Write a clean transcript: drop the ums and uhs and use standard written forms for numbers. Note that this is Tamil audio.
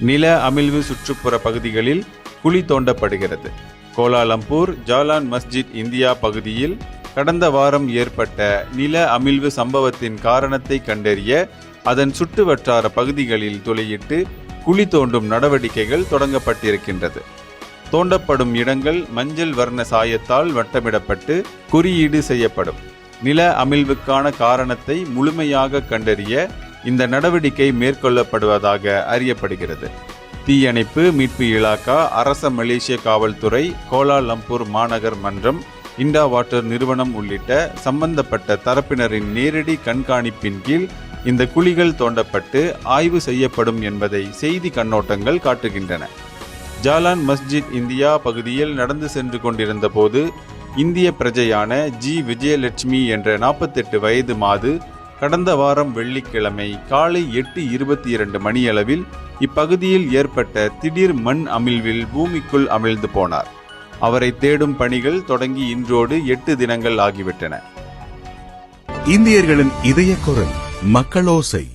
நில அமிழ்வு சுற்றுப்புற பகுதிகளில் குழி தோண்டப்படுகிறது. கோலாலம்பூர் ஜாலான் மஸ்ஜித் இந்தியா பகுதியில் கடந்த வாரம் ஏற்பட்ட நில அமிழ்வு சம்பவத்தின் காரணத்தை கண்டறிய அதன் சுற்று வட்டார பகுதிகளில் துளையிட்டு குழி தோண்டும் நடவடிக்கைகள் தொடங்கப்பட்டிருக்கின்றது. தோண்டப்படும் இடங்கள் மஞ்சள் வர்ண சாயத்தால் வட்டமிடப்பட்டு குறியீடு செய்யப்படும். நில அமிழ்வுக்கான காரணத்தை முழுமையாக கண்டறிய இந்த நடவடிக்கை மேற்கொள்ளப்படுவதாக அறியப்படுகிறது. தீயணைப்பு மீட்பு இலாகா, அரச மலேசிய காவல்துறை, கோலாலம்பூர் மாநகர் மன்றம், இண்டா வாட்டர் நிறுவனம் உள்ளிட்ட சம்பந்தப்பட்ட தரப்பினரின் நேரடி கண்காணிப்பின் கீழ் இந்த குழிகள் தோண்டப்பட்டு ஆய்வு செய்யப்படும் என்பதை செய்தி கண்ணோட்டங்கள் காட்டுகின்றன. ஜாலான் மஸ்ஜித் இந்தியா பகுதியில் நடந்து சென்று கொண்டிருந்த போது இந்திய பிரஜையான ஜி விஜயலட்சுமி என்ற 48 வயது மாது கடந்த வாரம் வெள்ளிக்கிழமை காலை 8:22 மணியளவில் இப்பகுதியில் ஏற்பட்ட திடீர் மண் அமிழ்வில் பூமிக்குள் அமிழ்ந்து போனார். அவரை தேடும் பணிகள் தொடங்கி இன்றோடு 8 தினங்கள் ஆகிவிட்டன. இந்தியர்களின் இதய குரல் மக்களோசை.